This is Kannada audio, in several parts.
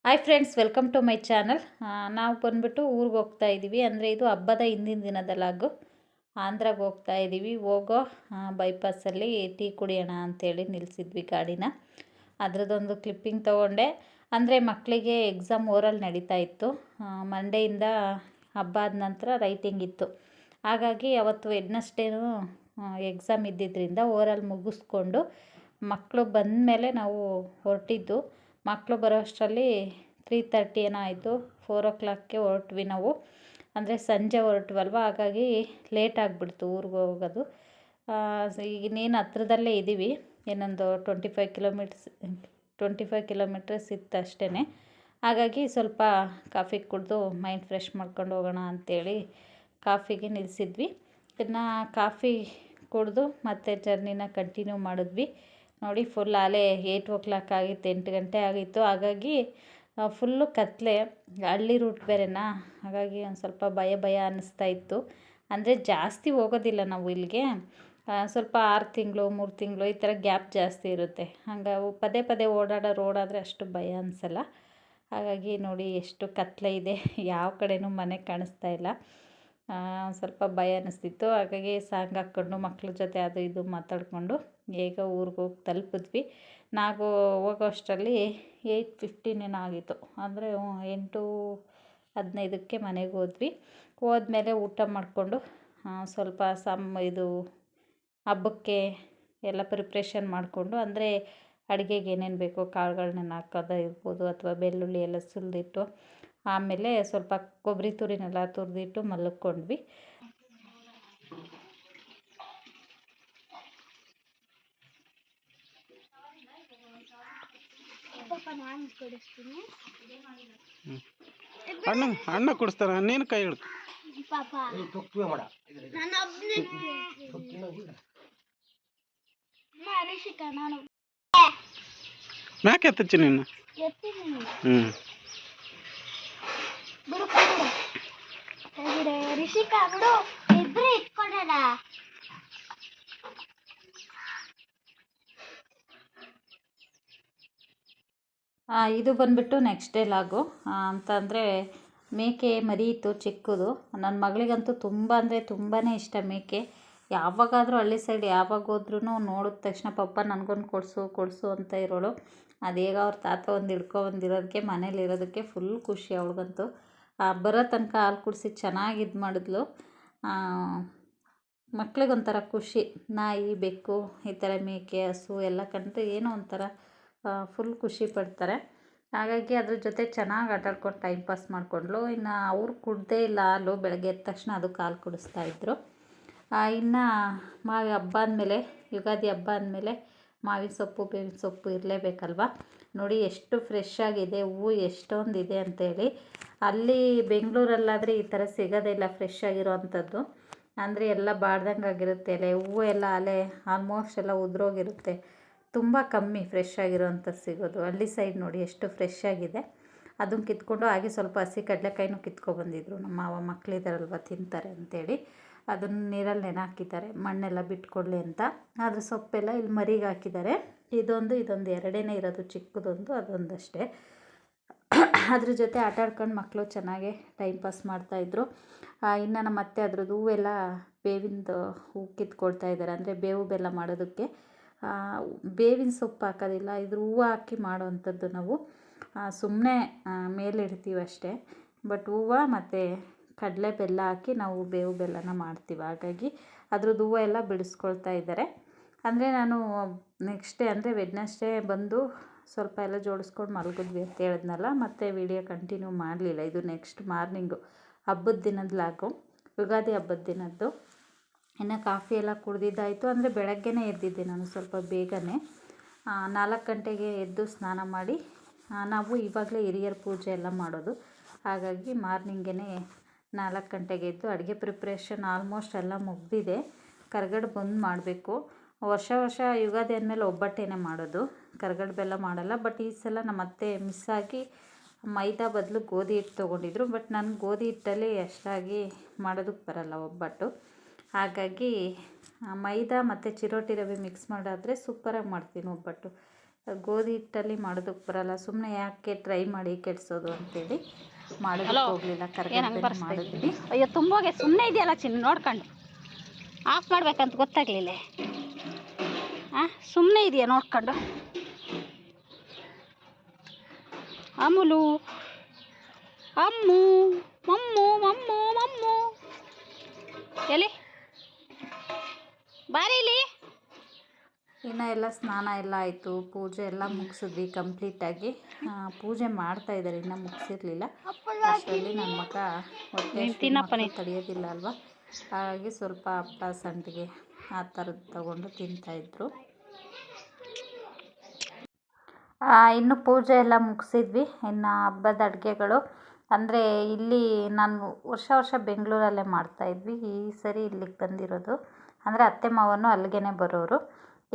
Hi friends, welcome to my channel. ನಾವು ಬಂದುಬಿಟ್ಟು ಊರಿಗೆ ಹೋಗ್ತಾ ಇದ್ದೀವಿ. ಅಂದರೆ ಇದು ಹಬ್ಬದ ಹಿಂದಿನ ದಿನದಲ್ಲಾಗು ಆಂಧ್ರಾಗೆ ಹೋಗ್ತಾ ಇದ್ದೀವಿ. ಹೋಗೋ ಬೈಪಾಸಲ್ಲಿ ಟೀ ಕುಡಿಯೋಣ ಅಂತೇಳಿ ನಿಲ್ಲಿಸಿದ್ವಿ ಗಾಡಿನ. ಅದರದ್ದೊಂದು ಕ್ಲಿಪ್ಪಿಂಗ್ ತೊಗೊಂಡೆ. ಅಂದರೆ ಮಕ್ಕಳಿಗೆ ಎಕ್ಸಾಮ್ ಓರಲ್ ನಡೀತಾ ಇತ್ತು. ಮಂಡೆಯಿಂದ ಹಬ್ಬ ಆದ ನಂತರ ರೈಟಿಂಗ್ ಇತ್ತು. ಹಾಗಾಗಿ ಅವತ್ತು ವೆಡ್ನಸ್ಡೇನು ಎಕ್ಸಾಮ್ ಇದ್ದಿದ್ದರಿಂದ ಓರಲ್ ಮುಗಿಸ್ಕೊಂಡು ಮಕ್ಕಳು ಬಂದ ಮೇಲೆ ನಾವು ಹೊರಟಿದ್ದು. ಮಕ್ಕಳು ಬರೋ ಅಷ್ಟರಲ್ಲಿ 3:30 ಏನೋ ಆಯಿತು. 4 o'clockಗೆ ಹೊರಟ್ವಿ ನಾವು. ಅಂದರೆ ಸಂಜೆ ಹೊರಟ್ವಲ್ವ, ಹಾಗಾಗಿ ಲೇಟ್ ಆಗಿಬಿಡ್ತು ಊರಿಗೆ ಹೋಗೋದು. ಈಗ ಇನ್ನೇನು ಹತ್ರದಲ್ಲೇ ಇದ್ದೀವಿ. ಇನ್ನೊಂದು 25 ಕಿಲೋಮೀಟರ್ಸ್ ಇತ್ತು ಅಷ್ಟೇ. ಹಾಗಾಗಿ ಸ್ವಲ್ಪ ಕಾಫಿ ಕುಡಿದು ಮೈಂಡ್ ಫ್ರೆಶ್ ಮಾಡ್ಕೊಂಡು ಹೋಗೋಣ ಅಂಥೇಳಿ ಕಾಫಿಗೆ ನಿಲ್ಲಿಸಿದ್ವಿ. ಇನ್ನು ಕಾಫಿ ಕುಡಿದು ಮತ್ತೆ ಜರ್ನಿನ ಕಂಟಿನ್ಯೂ ಮಾಡಿದ್ವಿ. ನೋಡಿ, ಫುಲ್ ಆಲೇ 8 o'clock ಆಗಿತ್ತು, 8 ಗಂಟೆ ಆಗಿತ್ತು. ಹಾಗಾಗಿ ಫುಲ್ಲು ಕತ್ತಲೆ, ಹಳ್ಳಿ ರೂಟ್ ಬೇರೆನಾ, ಹಾಗಾಗಿ ಒಂದು ಸ್ವಲ್ಪ ಭಯ ಅನ್ನಿಸ್ತಾ ಇತ್ತು. ಅಂದರೆ ಜಾಸ್ತಿ ಹೋಗೋದಿಲ್ಲ ನಾವು ಇಲ್ಲಿಗೆ. ಸ್ವಲ್ಪ 6 ತಿಂಗಳು 3 ತಿಂಗಳು ಈ ಥರ ಗ್ಯಾಪ್ ಜಾಸ್ತಿ ಇರುತ್ತೆ. ಹಂಗೆ ಪದೇ ಪದೇ ಓಡಾಡೋ ರೋಡ್ ಆದರೆ ಅಷ್ಟು ಭಯ ಅನಿಸಲ್ಲ. ಹಾಗಾಗಿ ನೋಡಿ ಎಷ್ಟು ಕತ್ತಲೆ ಇದೆ, ಯಾವ ಕಡೆನೂ ಮನೆ ಕಾಣಿಸ್ತಾ ಇಲ್ಲ. ಸ್ವಲ್ಪ ಭಯ ಅನ್ನಿಸ್ತಿತ್ತು. ಹಾಗಾಗಿ ಸಾಂಗ್ ಹಾಕ್ಕೊಂಡು ಮಕ್ಳ ಜೊತೆ ಅದು ಇದು ಮಾತಾಡಿಕೊಂಡು ಬೇಗ ಊರಿಗೆ ಹೋಗಿ ತಲುಪಿದ್ವಿ. ನಾವು ಹೋಗೋ ಅಷ್ಟರಲ್ಲಿ 8:15 ಏನೋ ಆಗಿತ್ತು. ಅಂದರೆ 8:15ಕ್ಕೆ ಮನೆಗೆ ಹೋದ್ವಿ. ಹೋದ್ಮೇಲೆ ಊಟ ಮಾಡಿಕೊಂಡು ಸ್ವಲ್ಪ ಇದು ಹಬ್ಬಕ್ಕೆ ಎಲ್ಲ ಪ್ರಿಪ್ರೇಷನ್ ಮಾಡಿಕೊಂಡು, ಅಂದರೆ ಅಡುಗೆಗೆ ಏನೇನು ಬೇಕೋ ಕಾಳುಗಳನ್ನ ಹಾಕೋದು ಇರ್ಬೋದು, ಅಥವಾ ಬೆಳ್ಳುಳ್ಳಿ ಎಲ್ಲ ಸುಲಿದಿಟ್ಟು, ಆಮೇಲೆ ಸ್ವಲ್ಪ ಕೊಬ್ಬರಿ ತುರಿನೆಲ್ಲ ತುರಿದಿಟ್ಟು ಮಲ್ಕೊಂಡ್ವಿ. ಅಣ್ಣ ಕೊಡಿಸ್ತಾರ, ನೀನು ಕೈ ಹಿಡ್ಕೊ. ಮ್ಯಾಕೆ ಎತ್ತಚ್ಚಿ ನೀನು. ಇದು ಬಂದುಬಿಟ್ಟು ನೆಕ್ಸ್ಟ್ ಡೇ ಲಾಗು. ಅಂತಂದರೆ ಮೇಕೆ ಮರಿ ಇತ್ತು ಚಿಕ್ಕದು. ನನ್ನ ಮಗಳಿಗಂತೂ ತುಂಬ ಅಂದರೆ ತುಂಬಾ ಇಷ್ಟ ಮೇಕೆ. ಯಾವಾಗಾದರೂ ಹಳ್ಳಿ ಸೈಡ್ ಯಾವಾಗ ಹೋದ್ರೂ ನೋಡಿದ ತಕ್ಷಣ ಪಪ್ಪ ನನಗೊಂದು ಕೊಡಿಸು ಅಂತ ಇರೋಳು. ಅದೇಗ ಅವ್ರ ತಾತ ಒಂದು ಹಿಡ್ಕೊಬಂದಿರೋದಕ್ಕೆ ಮನೇಲಿರೋದಕ್ಕೆ ಫುಲ್ ಖುಷಿ ಅವಳಿಗಂತೂ. ಬರೋ ತನಕ ಹಾಲು ಕುಡಿಸಿ ಚೆನ್ನಾಗಿ ಇದು ಮಾಡಿದ್ಲು. ಮಕ್ಳಿಗೊಂಥರ ಖುಷಿ. ನಾಯಿ, ಬೆಕ್ಕು, ಈ ಥರ ಮೇಕೆ, ಹಸು ಎಲ್ಲ ಕಂಡ್ರೆ ಏನೋ ಒಂಥರ ಫುಲ್ ಖುಷಿ ಪಡ್ತಾರೆ. ಹಾಗಾಗಿ ಅದ್ರ ಜೊತೆ ಚೆನ್ನಾಗಿ ಆಟಾಡ್ಕೊಂಡು ಟೈಮ್ ಪಾಸ್ ಮಾಡಿಕೊಂಡ್ಳು. ಇನ್ನು ಅವ್ರು ಕುಡ್ದೇ ಇಲ್ಲ ಹಾಲು. ಬೆಳಗ್ಗೆ ಎದ್ದ ತಕ್ಷಣ ಅದಕ್ಕೆ ಹಾಲು ಕುಡಿಸ್ತಾಯಿದ್ರು. ಇನ್ನು ಹಬ್ಬ ಅಂದಮೇಲೆ, ಯುಗಾದಿ ಹಬ್ಬ ಅಂದಮೇಲೆ ಮಾವಿನ ಸೊಪ್ಪು ಬೇವಿನ ಸೊಪ್ಪು ಇರಲೇಬೇಕಲ್ವ. ನೋಡಿ ಎಷ್ಟು ಫ್ರೆಶ್ ಆಗಿದೆ, ಹೂವು ಎಷ್ಟೊಂದಿದೆ ಅಂತೇಳಿ. ಅಲ್ಲಿ ಬೆಂಗಳೂರಲ್ಲಾದರೆ ಈ ಥರ ಸಿಗೋದಿಲ್ಲ ಫ್ರೆಶ್ ಆಗಿರೋ ಅಂಥದ್ದು. ಅಂದರೆ ಎಲ್ಲ ಬಾಡ್ದಂಗೆ ಆಗಿರುತ್ತೆ ಎಲೆ, ಹೂವು ಎಲ್ಲ ಅಲೆ ಆಲ್ಮೋಸ್ಟ್ ಎಲ್ಲ ಉದುರೋಗಿರುತ್ತೆ. ತುಂಬ ಕಮ್ಮಿ ಫ್ರೆಶ್ ಆಗಿರೋವಂಥದ್ದು ಸಿಗೋದು. ಹಳ್ಳಿ ಸೈಡ್ ನೋಡಿ ಎಷ್ಟು ಫ್ರೆಶ್ ಆಗಿದೆ. ಅದನ್ನು ಕಿತ್ಕೊಂಡು ಹಾಗೆ ಸ್ವಲ್ಪ ಹಸಿ ಕಡಲೆಕಾಯಿನೂ ಕಿತ್ಕೊಬಂದಿದ್ರು. ನಮ್ಮ ಮಾವ ಮಕ್ಕಳಿದಾರಲ್ವ ತಿಂತಾರೆ ಅಂಥೇಳಿ ಅದನ್ನು ನೀರಲ್ಲಿ ನೆನೆ ಹಾಕಿದ್ದಾರೆ, ಮಣ್ಣೆಲ್ಲ ಬಿಟ್ಕೊಡ್ಲಿ ಅಂತ. ಅದ್ರ ಸೊಪ್ಪೆಲ್ಲ ಇಲ್ಲಿ ಮರಿಗೆ ಹಾಕಿದ್ದಾರೆ. ಇದೊಂದು ಎರಡೇ ಇರೋದು, ಚಿಕ್ಕದೊಂದು, ಅದೊಂದಷ್ಟೇ. ಅದ್ರ ಜೊತೆ ಆಟಾಡ್ಕೊಂಡು ಮಕ್ಕಳು ಚೆನ್ನಾಗೆ ಟೈಮ್ ಪಾಸ್ ಮಾಡ್ತಾಯಿದ್ರು. ಇನ್ನು ನಮ್ಮ ಅತ್ತೆ ಅದ್ರದ್ದು ಹೂವೆಲ್ಲ ಬೇವಿಂದು ಹೂವು ಕಿತ್ಕೊಳ್ತಾ ಇದ್ದಾರೆ. ಅಂದರೆ ಬೇವು ಬೆಲ್ಲ ಮಾಡೋದಕ್ಕೆ ಬೇವಿನ ಸೊಪ್ಪು ಹಾಕೋದಿಲ್ಲ, ಇದ್ರ ಹೂವು ಹಾಕಿ ಮಾಡೋವಂಥದ್ದು ನಾವು. ಸುಮ್ಮನೆ ಮೇಲಿಡ್ತೀವಿ ಅಷ್ಟೇ. ಬಟ್ ಹೂವು ಮತ್ತು ಕಡಲೆ ಬೆಲ್ಲ ಹಾಕಿ ನಾವು ಬೇವು ಬೆಲ್ಲನ ಮಾಡ್ತೀವಿ. ಹಾಗಾಗಿ ಅದ್ರದ್ದು ಹೂವು ಎಲ್ಲ ಬಿಡಿಸ್ಕೊಳ್ತಾ ಇದ್ದಾರೆ. ಅಂದರೆ ನಾನು ನೆಕ್ಸ್ಟ್ ಡೇ ಅಂದರೆ ವೆಡ್ನಸ್ಡೇ ಬಂದು ಸ್ವಲ್ಪ ಎಲ್ಲ ಜೋಡಿಸ್ಕೊಂಡು ಮಲಗಿದ್ವಿ ಅಂತ ಹೇಳಿದ್ನಲ್ಲ, ಮತ್ತು ವಿಡಿಯೋ ಕಂಟಿನ್ಯೂ ಮಾಡಲಿಲ್ಲ. ಇದು ನೆಕ್ಸ್ಟ್ ಮಾರ್ನಿಂಗು ಹಬ್ಬದ ದಿನದ ಲಾಗು, ಯುಗಾದಿ ಹಬ್ಬದ ದಿನದ್ದು. ಇನ್ನು ಕಾಫಿ ಎಲ್ಲ ಕುಡ್ದಿದ್ದಾಯಿತು. ಅಂದರೆ ಬೆಳಗ್ಗೆನೇ ಎದ್ದಿದ್ದೆ ನಾನು ಸ್ವಲ್ಪ ಬೇಗನೆ. 4 ಗಂಟೆಗೆ ಎದ್ದು ಸ್ನಾನ ಮಾಡಿ, ನಾವು ಇವಾಗಲೇ ಹಿರಿಯರ ಪೂಜೆ ಎಲ್ಲ ಮಾಡೋದು. ಹಾಗಾಗಿ ಮಾರ್ನಿಂಗೇ 4 ಗಂಟೆಗೆ ಎದ್ದು ಅಡುಗೆ ಪ್ರಿಪ್ರೇಷನ್ ಆಲ್ಮೋಸ್ಟ್ ಎಲ್ಲ ಮುಗಿದಿದೆ. ಕರ್ಗಡೆ ಬಂದು ಮಾಡಬೇಕು. ವರ್ಷ ಯುಗಾದಿ ಅಂದಮೇಲೆ ಒಬ್ಬಟ್ಟೇನೆ ಮಾಡೋದು, ಕರ್ಗಡೆ ಬೆಲ್ಲ ಮಾಡಲ್ಲ. ಬಟ್ ಈ ಸಲ ನಮ್ಮ ಅತ್ತೆ ಮಿಸ್ ಆಗಿ ಮೈದಾ ಬದಲು ಗೋಧಿ ಹಿಟ್ಟು ತೊಗೊಂಡಿದ್ರು. ಬಟ್ ನನಗೆ ಗೋಧಿ ಹಿಟ್ಟಲ್ಲಿ ಅಷ್ಟಾಗಿ ಮಾಡೋದಕ್ಕೆ ಬರಲ್ಲ ಒಬ್ಬಟ್ಟು. ಹಾಗಾಗಿ ಮೈದಾ ಮತ್ತು ಚಿರೋಟಿ ರವೆ ಮಿಕ್ಸ್ ಮಾಡಾದರೆ ಸೂಪರಾಗಿ ಮಾಡ್ತೀನಿ ಒಬ್ಬಟ್ಟು. ಗೋಧಿ ಹಿಟ್ಟಲ್ಲಿ ಮಾಡೋದಕ್ಕೆ ಬರಲ್ಲ, ಸುಮ್ಮನೆ ಯಾಕೆ ಟ್ರೈ ಮಾಡಿ ಕೆಡಿಸೋದು ಅಂತೇಳಿ ಮಾಡೋದಕ್ಕೆ ಹೋಗಲಿಲ್ಲ. ಕರ್ಗದಲ್ಲಿ ಮಾಡಿದ್ವಿ. ಅಯ್ಯೋ ತುಂಬೋಗೆ ಸುಮ್ಮನೆ ಇದೆಯಲ್ಲ ಚಿನ್ನ ನೋಡ್ಕೊಂಡು ಆಫ್ ಮಾಡ್ಬೇಕಂತ ಗೊತ್ತಾಗ್ಲಿಲ್ಲ. ಸುಮ್ಮನೆ ಇದೆಯಾ ನೋಡ್ಕೊಂಡು. ಅಮುಲು ಅಮ್ಮು ಮಮ್ಮು ಮಮ್ಮು ಮಮ್ಮು ಎಲ್ಲಿ ಬಾರಿ ಇಲ್ಲಿ. ಇನ್ನು ಎಲ್ಲ ಸ್ನಾನ ಎಲ್ಲ ಆಯಿತು, ಪೂಜೆ ಎಲ್ಲ ಮುಗಿಸಿದ್ವಿ ಕಂಪ್ಲೀಟಾಗಿ. ಪೂಜೆ ಮಾಡ್ತಾ ಇದ್ದಾರೆ, ಇನ್ನೂ ಮುಗಿಸಿರ್ಲಿಲ್ಲ. ಅಷ್ಟರಲ್ಲಿ ನನ್ನ ಮಗ ಹೊಟ್ಟೆ ತಡೆಯೋದಿಲ್ಲ ಅಲ್ವಾ, ಹಾಗಾಗಿ ಸ್ವಲ್ಪ ಹಪ್ಪಳ ಸಂಡಿಗೆ ಆ ಥರದ್ದು ತಗೊಂಡು ತಿಂತಾಯಿದ್ರು. ಇನ್ನು ಪೂಜೆ ಎಲ್ಲ ಮುಗಿಸಿದ್ವಿ. ಇನ್ನು ಹಬ್ಬದ ಅಡುಗೆಗಳು ಅಂದರೆ ಇಲ್ಲಿ ನಾನು ವರ್ಷ ಬೆಂಗಳೂರಲ್ಲೇ ಮಾಡ್ತಾಯಿದ್ವಿ. ಈ ಸರಿ ಇಲ್ಲಿಗೆ ಬಂದಿರೋದು, ಅಂದರೆ ಅತ್ತೆ ಮಾವನು ಅಲ್ಲಿಗೆ ಬರೋರು.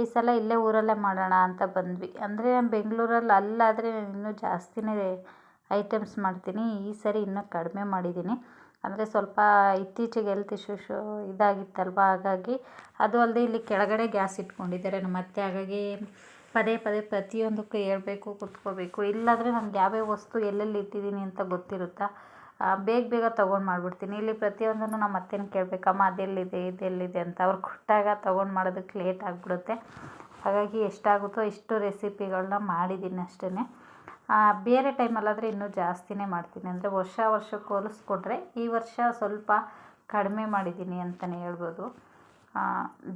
ಈ ಸಲ ಇಲ್ಲೇ ಊರಲ್ಲೇ ಮಾಡೋಣ ಅಂತ ಬಂದ್ವಿ. ಅಂದರೆ ಬೆಂಗಳೂರಲ್ಲಿ ಅಲ್ಲಾದರೆ ಇನ್ನೂ ಜಾಸ್ತಿನೇ ಐಟಮ್ಸ್ ಮಾಡ್ತೀನಿ, ಈ ಸರಿ ಇನ್ನೂ ಕಡಿಮೆ ಮಾಡಿದ್ದೀನಿ. ಅಂದರೆ ಸ್ವಲ್ಪ ಇತ್ತೀಚೆಗೆ ಹೆಲ್ತ್ ಇಶ್ಯೂಸ್ ಇದಾಗಿತ್ತಲ್ವ, ಹಾಗಾಗಿ ಅದು ಅಲ್ಲದೆ ಇಲ್ಲಿ ಕೆಳಗಡೆ ಗ್ಯಾಸ್ ಇಟ್ಕೊಂಡಿದ್ದಾರೆ ನಮ್ಮ ಅತ್ತೆ. ಹಾಗಾಗಿ ಪದೇ ಪ್ರತಿಯೊಂದಕ್ಕೂ ಹೇಳ್ಬೇಕು, ಕುತ್ಕೋಬೇಕು. ಇಲ್ಲಾಂದರೆ ನನಗೆ ಯಾವ್ಯಾವ ವಸ್ತು ಎಲ್ಲೆಲ್ಲಿ ಇಟ್ಟಿದ್ದೀನಿ ಅಂತ ಗೊತ್ತಿರುತ್ತಾ, ಬೇಗ ತೊಗೊಂಡು ಮಾಡಿಬಿಡ್ತೀನಿ. ಇಲ್ಲಿ ಪ್ರತಿಯೊಂದನ್ನು ನಮ್ಮ ಅತ್ತೆನ ಕೇಳಬೇಕಮ್ಮ ಅದೆಲ್ಲಿದೆ ಇದೆಲ್ಲಿದೆ ಅಂತ. ಅವ್ರು ಕೊಟ್ಟಾಗ ತೊಗೊಂಡು ಮಾಡೋದಕ್ಕೆ ಲೇಟ್ ಆಗಿಬಿಡುತ್ತೆ. ಹಾಗಾಗಿ ಎಷ್ಟಾಗುತ್ತೋ ಇಷ್ಟು ರೆಸಿಪಿಗಳನ್ನ ಮಾಡಿದ್ದೀನಿ ಅಷ್ಟೇ. ಬೇರೆ ಟೈಮಲ್ಲಾದರೆ ಇನ್ನೂ ಜಾಸ್ತಿನೇ ಮಾಡ್ತೀನಿ. ಅಂದರೆ ವರ್ಷಕ್ಕೆ ಹೋಲಿಸ್ಕೊಂಡ್ರೆ ಈ ವರ್ಷ ಸ್ವಲ್ಪ ಕಡಿಮೆ ಮಾಡಿದ್ದೀನಿ ಅಂತಲೇ ಹೇಳ್ಬೋದು.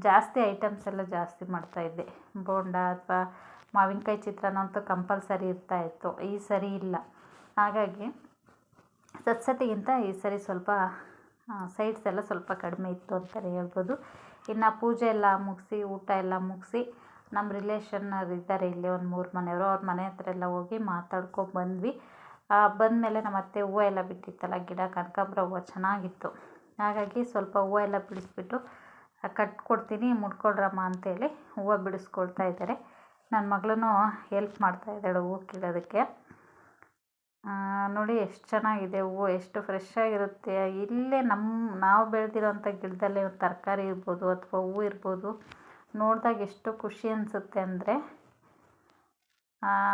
ಜಾಸ್ತಿ ಐಟಮ್ಸ್ ಎಲ್ಲ ಜಾಸ್ತಿ ಮಾಡ್ತಾಯಿದ್ದೆ. ಬೋಂಡ ಅಥವಾ ಮಾವಿನಕಾಯಿ ಚಿತ್ರಾನ್ನ ಅಂತೂ ಕಂಪಲ್ಸರಿ ಇರ್ತಾಯಿತ್ತು, ಈ ಸರಿ ಇಲ್ಲ. ಹಾಗಾಗಿ ಸತಿಗಿಂತ ಈ ಸರಿ ಸ್ವಲ್ಪ ಸೈಡ್ಸ್ ಎಲ್ಲ ಸ್ವಲ್ಪ ಕಡಿಮೆ ಇತ್ತು ಅಂತಲೇ ಹೇಳ್ಬೋದು. ಇನ್ನು ಪೂಜೆ ಎಲ್ಲ ಮುಗಿಸಿ ಊಟ ಎಲ್ಲ ಮುಗಿಸಿ ನಮ್ಮ ರಿಲೇಷನ್ನವ್ರು ಇದ್ದಾರೆ ಇಲ್ಲಿ ಒಂದು 3 ಮನೆಯವರು, ಅವ್ರ ಮನೆ ಹತ್ರ ಎಲ್ಲ ಹೋಗಿ ಮಾತಾಡ್ಕೊಂಡು ಬಂದ್ವಿ. ಬಂದಮೇಲೆ ನಮ್ಮ ಅತ್ತೆ ಹೂವು ಎಲ್ಲ ಬಿಟ್ಟಿತ್ತಲ್ಲ ಗಿಡ, ಕನಕಾಂಬರ ಹೂವು ಚೆನ್ನಾಗಿತ್ತು. ಹಾಗಾಗಿ ಸ್ವಲ್ಪ ಹೂವು ಎಲ್ಲ ಬಿಡಿಸ್ಬಿಟ್ಟು ಕಟ್ಕೊಡ್ತೀನಿ ಮುಡ್ಕೊಳ್ರಮ್ಮ ಅಂತೇಳಿ ಹೂವು ಬಿಡಿಸ್ಕೊಳ್ತಾ ಇದ್ದಾರೆ. ನನ್ನ ಮಗಳೂ ಹೆಲ್ಪ್ ಮಾಡ್ತಾಯಿದ್ದಾಳೆ ಹೂವು ಕೀಳೋದಕ್ಕೆ. ನೋಡಿ ಎಷ್ಟು ಚೆನ್ನಾಗಿದೆ ಹೂವು, ಎಷ್ಟು ಫ್ರೆಶ್ ಆಗಿರುತ್ತೆ. ಇಲ್ಲೇ ನಾವು ಬೆಳೆದಿರೋಂಥ ಗಿಡದಲ್ಲೇ ತರಕಾರಿ ಇರ್ಬೋದು ಅಥವಾ ಹೂವು ಇರ್ಬೋದು, ನೋಡಿದಾಗ ಎಷ್ಟು ಖುಷಿ ಅನಿಸುತ್ತೆ ಅಂದರೆ.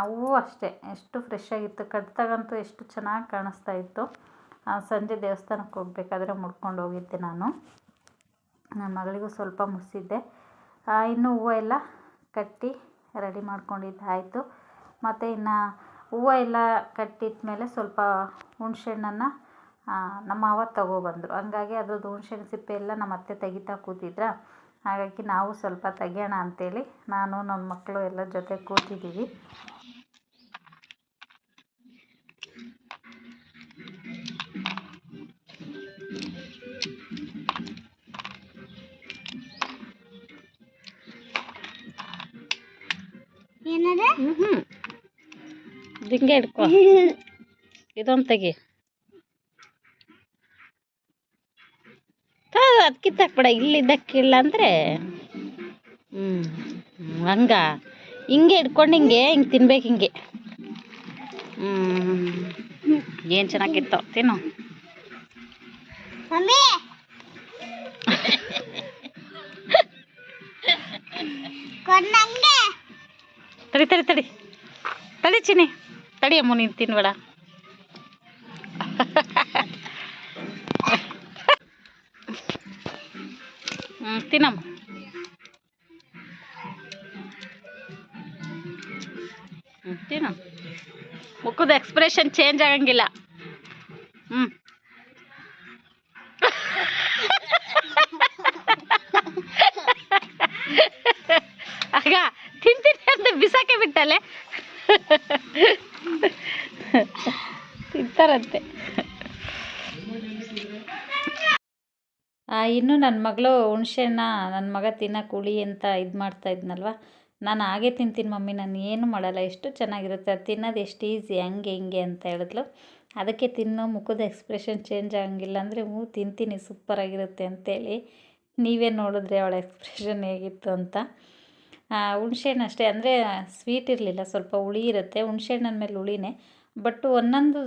ಹೂವು ಅಷ್ಟೇ ಎಷ್ಟು ಫ್ರೆಶ್ ಆಗಿತ್ತು, ಕಟ್ಟಿದಾಗಂತೂ ಎಷ್ಟು ಚೆನ್ನಾಗಿ ಕಾಣಿಸ್ತಾ ಇತ್ತು. ಸಂಜೆ ದೇವಸ್ಥಾನಕ್ಕೆ ಹೋಗಬೇಕಾದ್ರೆ ಮುಡ್ಕೊಂಡು ಹೋಗಿದ್ದೆ ನಾನು. ನನ್ನ ಮಗಳಿಗೂ ಸ್ವಲ್ಪ ಮುಡಿಸಿದ್ದೆ. ಇನ್ನೂ ಹೂವು ಎಲ್ಲ ಕಟ್ಟಿ ರೆಡಿ ಮಾಡ್ಕೊಂಡಿದ್ದಾಯಿತು. ಮತ್ತು ಇನ್ನು ಹೂವು ಎಲ್ಲ ಕಟ್ಟಿಟ್ಮೇಲೆ ಸ್ವಲ್ಪ ಹುಣಸೆಹಣ್ಣನ್ನು ನಮ್ಮ ಮಾವ ತಗೊಬಂದರು. ಹಂಗಾಗಿ ಅದ್ರದ್ದು ಹುಣಸೆಹಣ್ಣು ಸಿಪ್ಪೆ ಎಲ್ಲ ನಮ್ಮ ಅತ್ತೆ ತೆಗಿತಾ ಕೂತಿದ್ರ. ಹಾಗಾಗಿ ನಾವು ಸ್ವಲ್ಪ ತೆಗಿಯೋಣ ಅಂತೇಳಿ ನಾನು ನನ್ನ ಮಕ್ಕಳು ಎಲ್ಲ ಜೊತೆ ಕೂತಿದ್ದೀವಿ. ದಿಂಗೆ ಹಿಡ್ಕೊ, ಇದೊಂದು ತೆಗಿ. ಅದು ಕಿತ್ತಾಕ್ಬೇಡ, ಇಲ್ಲಿದ್ದಕ್ಕಿಲ್ಲ ಅಂದರೆ ಹಂಗ ಹಿಂಗೆ ಹಿಡ್ಕೊಂಡು ಹಿಂಗೆ ತಿನ್ಬೇಕು. ಹಿಂಗೆ ಏನು ಚೆನ್ನಾಗಿತ್ತು ತಿನ್ನು. ತಡಿ ಚಿನ್ನಿ, ತಡಿ ಅಮ್ಮ, ನೀನು ತಿನ್ಬೇಡ. ತಿನ್ನಮ್ಮ. ತಿನ್ನು. ಮುಖದ ಎಕ್ಸ್ಪ್ರೆಷನ್ ಚೇಂಜ್ ಆಗಂಗಿಲ್ಲ. ಆಗ ತಿಂತೀನಿ ಅಂತ ಬಿಸಾಕೆ ಬಿಟ್ಟಲೆ ತಿಂತಾರಂತೆ. ಇನ್ನು ನನ್ನ ಮಗಳು ಹುಣಸೆಹಣ್ಣ ನನ್ನ ಮಗ ತಿನ್ನೋಕೆ ಹುಳಿ ಅಂತ ಇದು ಮಾಡ್ತಾ ಇದ್ನಲ್ವ, ನಾನು ಹಾಗೆ ತಿಂತೀನಿ ಮಮ್ಮಿ, ನಾನು ಏನು ಮಾಡಲ್ಲ, ಎಷ್ಟು ಚೆನ್ನಾಗಿರುತ್ತೆ ಅದು ತಿನ್ನೋದು, ಎಷ್ಟು ಈಸಿ, ಹಂಗೆ ಹಿಂಗೆ ಅಂತ ಹೇಳಿದ್ಲು. ಅದಕ್ಕೆ ತಿನ್ನೋ ಮುಖದ ಎಕ್ಸ್ಪ್ರೆಷನ್ ಚೇಂಜ್ ಆಗಂಗಿಲ್ಲ ಅಂದರೆ ತಿಂತೀನಿ ಸೂಪರಾಗಿರುತ್ತೆ ಅಂತೇಳಿ. ನೀವೇ ನೋಡಿದ್ರೆ ಅವಳ ಎಕ್ಸ್ಪ್ರೆಷನ್ ಹೇಗಿತ್ತು ಅಂತ. ಹುಣಸೆಹಣ್ಣು ಅಷ್ಟೇ, ಅಂದರೆ ಸ್ವೀಟ್ ಇರಲಿಲ್ಲ, ಸ್ವಲ್ಪ ಹುಳಿ ಇರುತ್ತೆ. ಹುಣಸೆಹಣ್ಣನ ಮೇಲೆ ಹುಳಿನೇ, ಬಟ್ ಒಂದೊಂದು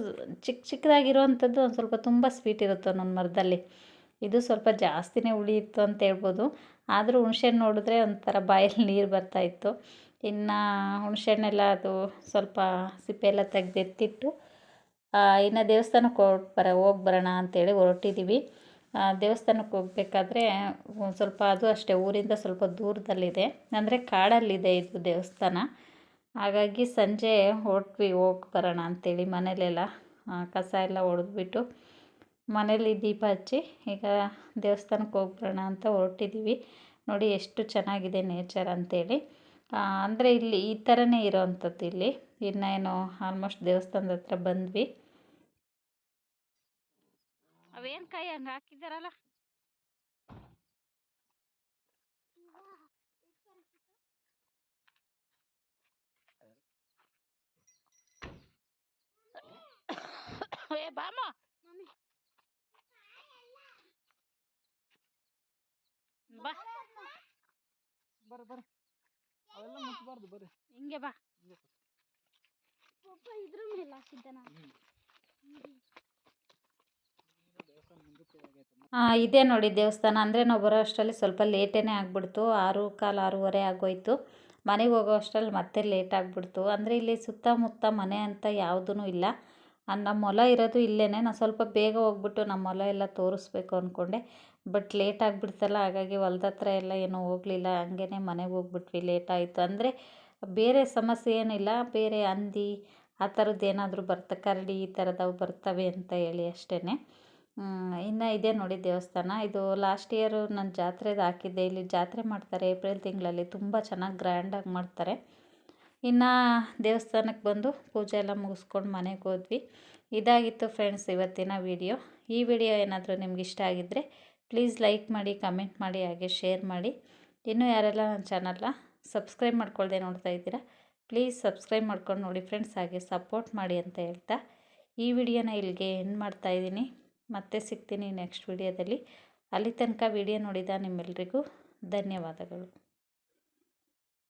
ಚಿಕ್ಕದಾಗಿರೋವಂಥದ್ದು ಒಂದು ಸ್ವಲ್ಪ ತುಂಬ ಸ್ವೀಟ್ ಇರುತ್ತೆ ಒಂದೊಂದು ಮರದಲ್ಲಿ. ಇದು ಸ್ವಲ್ಪ ಜಾಸ್ತಿನೇ ಹುಳಿ ಇತ್ತು ಅಂತ ಹೇಳ್ಬೋದು. ಆದರೂ ಹುಣಸೆಹಣ್ಣು ನೋಡಿದ್ರೆ ಒಂಥರ ಬಾಯಲ್ಲಿ ನೀರು ಬರ್ತಾಯಿತ್ತು. ಇನ್ನು ಹುಣಸೆಹಣ್ಣೆಲ್ಲ ಅದು ಸ್ವಲ್ಪ ಸಿಪ್ಪೆ ಎಲ್ಲ ತೆಗೆದೆತ್ತಿಟ್ಟು ಇನ್ನು ದೇವಸ್ಥಾನಕ್ಕೆ ಹೋಗಿ ಬರೋಣ ಅಂಥೇಳಿ ಹೊರಟಿದ್ದೀವಿ. ದೇವಸ್ಥಾನಕ್ಕೆ ಹೋಗ್ಬೇಕಾದ್ರೆ ಸ್ವಲ್ಪ ಅದು ಅಷ್ಟೇ ಊರಿಂದ ಸ್ವಲ್ಪ ದೂರದಲ್ಲಿದೆ, ಅಂದರೆ ಕಾಡಲ್ಲಿದೆ ಇದು ದೇವಸ್ಥಾನ. ಹಾಗಾಗಿ ಸಂಜೆ ಹೊರಟ್ವಿ ಹೋಗಿ ಬರೋಣ ಅಂಥೇಳಿ. ಮನೇಲೆಲ್ಲ ಕಸ ಎಲ್ಲ ಹೊಡೆದ್ಬಿಟ್ಟು ಮನೇಲಿ ದೀಪ ಹಚ್ಚಿ ಈಗ ದೇವಸ್ಥಾನಕ್ಕೆ ಹೋಗಿ ಬರೋಣ ಅಂತ ಹೊರಟಿದ್ದೀವಿ. ನೋಡಿ ಎಷ್ಟು ಚೆನ್ನಾಗಿದೆ ನೇಚರ್ ಅಂಥೇಳಿ. ಅಂದರೆ ಇಲ್ಲಿ ಈ ಥರನೇ ಇರೋವಂಥದ್ದು ಇಲ್ಲಿ. ಇನ್ನೇನು ಆಲ್ಮೋಸ್ಟ್ ದೇವಸ್ಥಾನದ ಹತ್ರ ಬಂದ್ವಿ. ಅವೇನು ಕಾಯಿ ಹಂಗೆ ಹಾಕಿದಾರಲ್ಲ, ಏ ಬಾಮ ಬಾ ಅವೆಲ್ಲ ಮುಟ್ಬಾರ್ದು, ಬರ್ರಿ ಹಿಂಗೆ ಬಾ. ಇದ್ರ ಮೇಲೆ ಹಾಕಿದ್ದ ಇದೇ ನೋಡಿ ದೇವಸ್ಥಾನ. ಅಂದರೆ ನಾವು ಬರೋ ಅಷ್ಟರಲ್ಲಿ ಸ್ವಲ್ಪ ಲೇಟೇ ಆಗಿಬಿಡ್ತು. 6:15 6:30 ಆಗೋಯ್ತು. ಮನೆಗೆ ಹೋಗೋ ಅಷ್ಟರಲ್ಲಿ ಮತ್ತೆ ಲೇಟ್ ಆಗಿಬಿಡ್ತು. ಅಂದರೆ ಇಲ್ಲಿ ಸುತ್ತಮುತ್ತ ಮನೆ ಅಂತ ಯಾವುದೂ ಇಲ್ಲ. ನಮ್ಮ ಹೊಲ ಇರೋದು ಇಲ್ಲೇ. ನಾನು ಸ್ವಲ್ಪ ಬೇಗ ಹೋಗ್ಬಿಟ್ಟು ನಮ್ಮ ಹೊಲ ಎಲ್ಲ ತೋರಿಸ್ಬೇಕು ಅಂದ್ಕೊಂಡೆ, ಬಟ್ ಲೇಟ್ ಆಗಿಬಿಡ್ತಲ್ಲ. ಹಾಗಾಗಿ ಹೊಲ್ದ ಹತ್ರ ಎಲ್ಲ ಏನೂ ಹೋಗಲಿಲ್ಲ, ಹಂಗೇ ಮನೆಗೆ ಹೋಗ್ಬಿಟ್ವಿ. ಲೇಟ್ ಆಯಿತು. ಅಂದರೆ ಬೇರೆ ಸಮಸ್ಯೆ ಏನಿಲ್ಲ, ಬೇರೆ ಹಂದಿ ಆ ಥರದ್ದು ಏನಾದರೂ ಕರಡಿ ಈ ಥರದವು ಬರ್ತವೆ ಅಂತ ಹೇಳಿ ಅಷ್ಟೇ. ಇನ್ನು ಇದೇ ನೋಡಿ ದೇವಸ್ಥಾನ. ಇದು ಲಾಸ್ಟ್ ಇಯರು ನಾನು ಜಾತ್ರೆದು ಹಾಕಿದ್ದೆ. ಇಲ್ಲಿ ಜಾತ್ರೆ ಮಾಡ್ತಾರೆ ಏಪ್ರಿಲ್ ತಿಂಗಳಲ್ಲಿ, ತುಂಬ ಚೆನ್ನಾಗಿ ಗ್ರ್ಯಾಂಡಾಗಿ ಮಾಡ್ತಾರೆ. ಇನ್ನು ದೇವಸ್ಥಾನಕ್ಕೆ ಬಂದು ಪೂಜೆ ಎಲ್ಲ ಮುಗಿಸ್ಕೊಂಡು ಮನೆಗೆ ಹೋದ್ವಿ. ಇದಾಗಿತ್ತು ಫ್ರೆಂಡ್ಸ್ ಇವತ್ತಿನ ವಿಡಿಯೋ. ಈ ವಿಡಿಯೋ ಏನಾದರೂ ನಿಮ್ಗೆ ಇಷ್ಟ ಆಗಿದ್ದರೆ ಪ್ಲೀಸ್ ಲೈಕ್ ಮಾಡಿ, ಕಮೆಂಟ್ ಮಾಡಿ, ಹಾಗೆ ಶೇರ್ ಮಾಡಿ. ಇನ್ನೂ ಯಾರೆಲ್ಲ ನನ್ನ ಚಾನಲ್ನ ಸಬ್ಸ್ಕ್ರೈಬ್ ಮಾಡ್ಕೊಳ್ದೆ ನೋಡ್ತಾ ಇದ್ದೀರಾ, ಪ್ಲೀಸ್ ಸಬ್ಸ್ಕ್ರೈಬ್ ಮಾಡ್ಕೊಂಡು ನೋಡಿ ಫ್ರೆಂಡ್ಸ್, ಹಾಗೆ ಸಪೋರ್ಟ್ ಮಾಡಿ ಅಂತ ಹೇಳ್ತಾ ಈ ವಿಡಿಯೋನ ಇಲ್ಲಿಗೆ ಎಂಡ್ ಮಾಡ್ತಾಯಿದ್ದೀನಿ. ಮತ್ತೆ ಸಿಗ್ತೀನಿ ನೆಕ್ಸ್ಟ್ ವಿಡಿಯೋದಲ್ಲಿ. ಅಲ್ಲಿ ತನಕ ವಿಡಿಯೋ ನೋಡಿದ ನಿಮ್ಮೆಲ್ಲರಿಗೂ ಧನ್ಯವಾದಗಳು.